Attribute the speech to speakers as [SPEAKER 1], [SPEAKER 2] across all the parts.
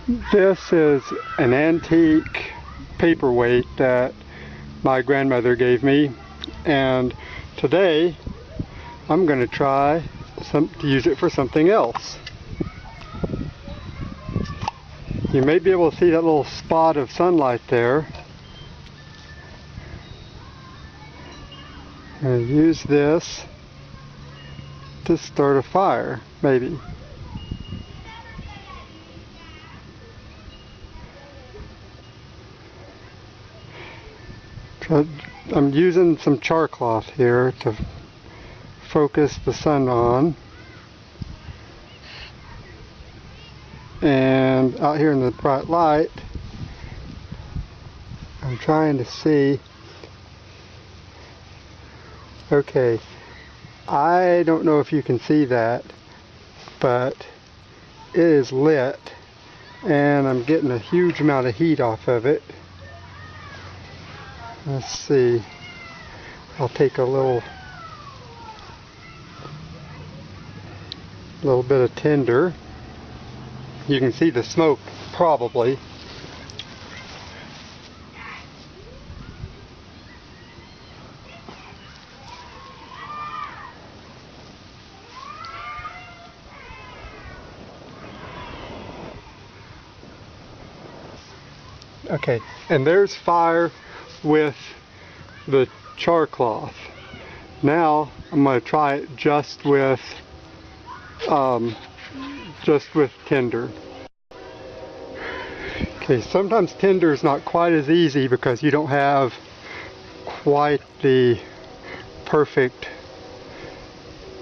[SPEAKER 1] This is an antique paperweight that my grandmother gave me, and today I'm going to try to use it for something else. You may be able to see that little spot of sunlight there. I'm going to use this to start a fire, maybe. I'm using some char cloth here to focus the sun on, and out here in the bright light I'm trying to see. Okay, I don't know if you can see that, but it is lit and I'm getting a huge amount of heat off of it. Let's see, I'll take a little bit of tinder. You can see the smoke probably. Okay, and there's fire with the char cloth. Now I'm going to try it just with tinder. Okay, sometimes tinder is not quite as easy because you don't have quite the perfect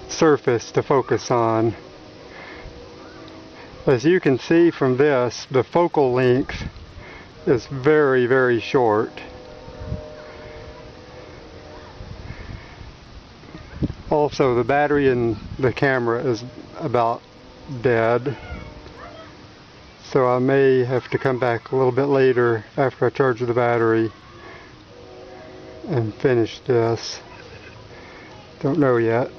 [SPEAKER 1] surface to focus on. As you can see from this, the focal length is very, very short. Also, the battery in the camera is about dead, so I may have to come back a little bit later after I charge the battery and finish this. Don't know yet.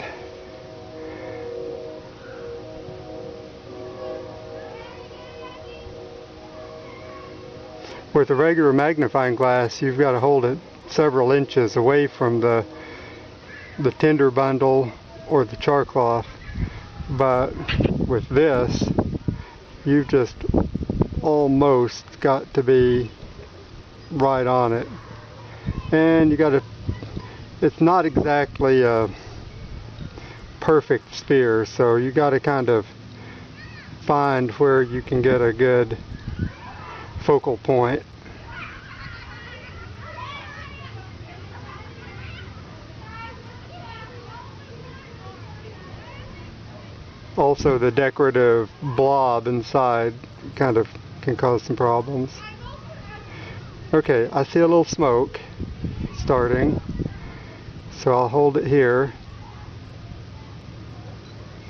[SPEAKER 1] With a regular magnifying glass, you've got to hold it several inches away from the tinder bundle or the char cloth, but with this you've just almost got to be right on it, and you got to, it's not exactly a perfect sphere, so you got to kind of find where you can get a good focal point. Also, the decorative blob inside kind of can cause some problems. Okay, I see a little smoke starting, so I'll hold it here.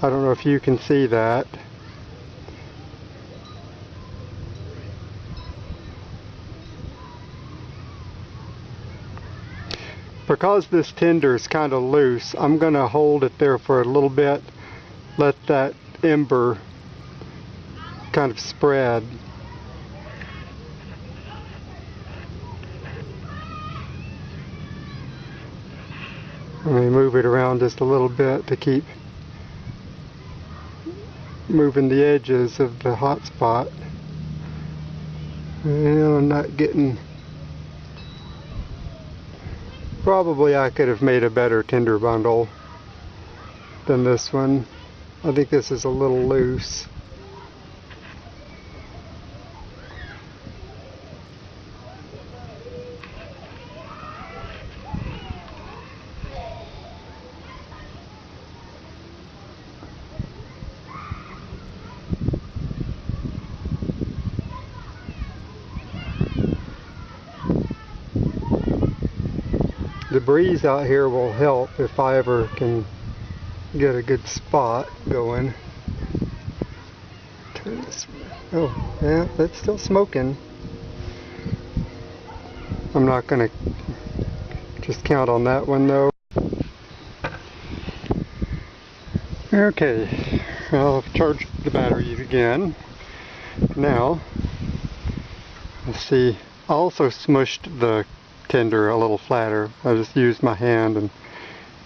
[SPEAKER 1] I don't know if you can see that. Because this tinder is kind of loose, I'm going to hold it there for a little bit. Let that ember kind of spread. Let me move it around just a little bit to keep moving the edges of the hot spot. And I'm not getting... Probably I could have made a better tinder bundle than this one. I think this is a little loose. The breeze out here will help if I ever can get a good spot going. Turn this way. Oh, yeah, that's still smoking. I'm not going to just count on that one though. Okay, I'll charge the batteries again. Now, let's see, I also smushed the tinder a little flatter. I just used my hand and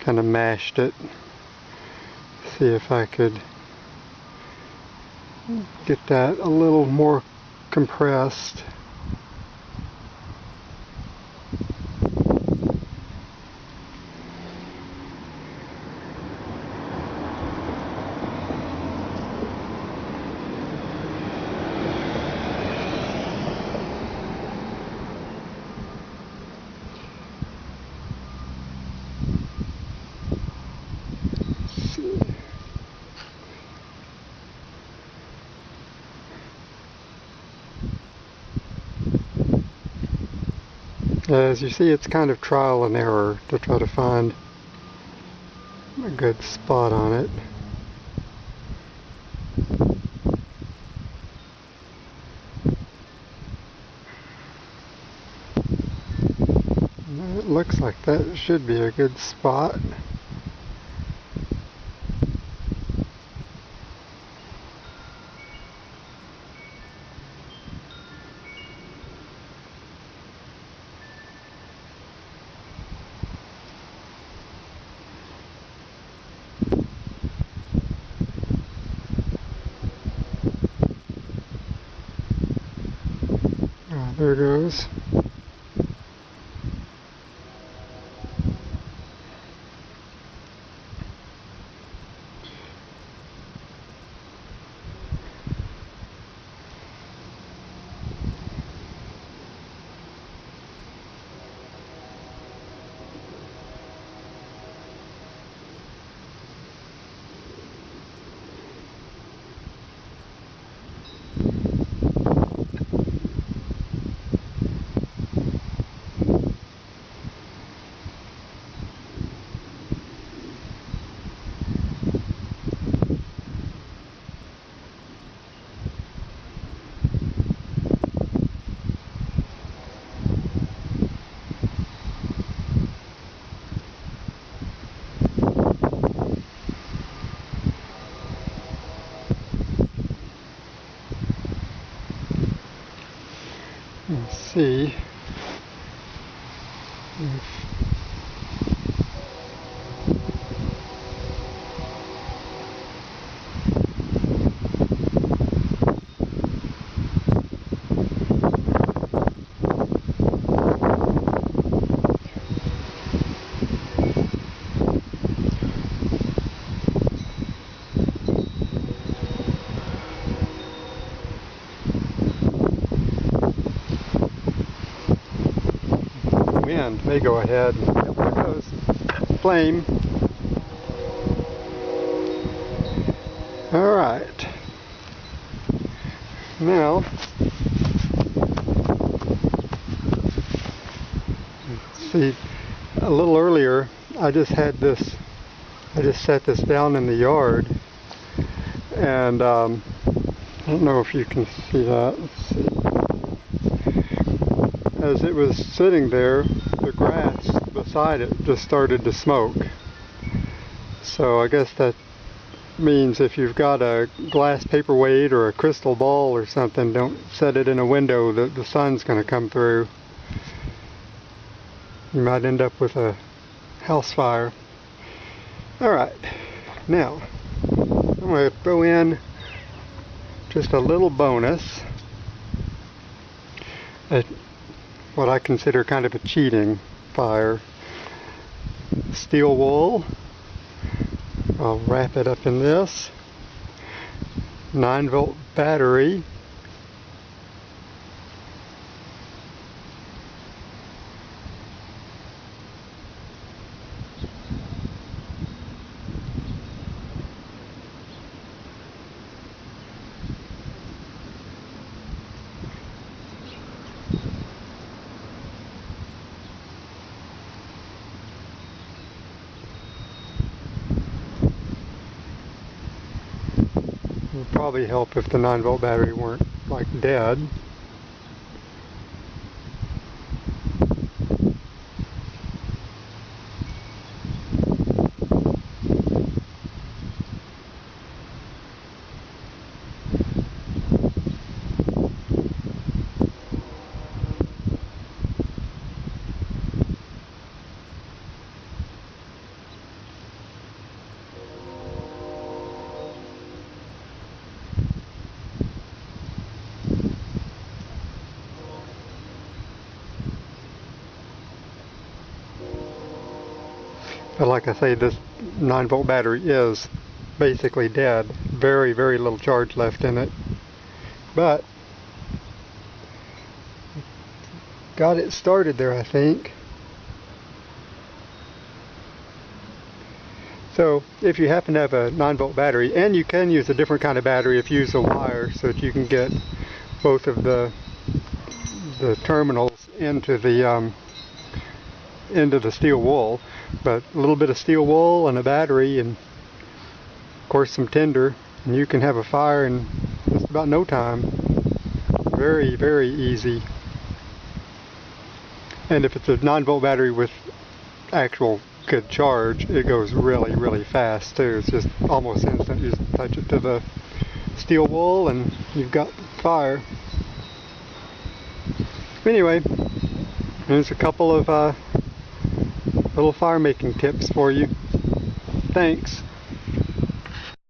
[SPEAKER 1] kind of mashed it. See if I could get that a little more compressed. As you see, it's kind of trial and error to try to find a good spot on it. It looks like that should be a good spot. There it goes. Let's see if wind may go ahead. Yep, there goes. Flame. Alright. Now, see, a little earlier I just set this down in the yard, and I don't know if you can see that. Let's see. As it was sitting there, the grass beside it just started to smoke. So I guess that means if you've got a glass paperweight or a crystal ball or something, don't set it in a window that the sun's going to come through. You might end up with a house fire. Alright, now I'm going to throw in just a little bonus. What I consider kind of a cheating fire. Steel wool. I'll wrap it up in this. 9-volt battery. It would probably help if the 9-volt battery weren't like dead. But like I say, this 9-volt battery is basically dead. Very, very little charge left in it. But got it started there, I think. So if you happen to have a 9-volt battery, and you can use a different kind of battery if you use a wire, so that you can get both of the terminals into the steel wool. But a little bit of steel wool and a battery, and of course some tinder, and you can have a fire in just about no time. Very, very easy. And if it's a 9-volt battery with actual good charge, it goes really, really fast too. It's just almost instant. You just touch it to the steel wool and you've got fire. Anyway, there's a couple of little fire making tips for you. Thanks.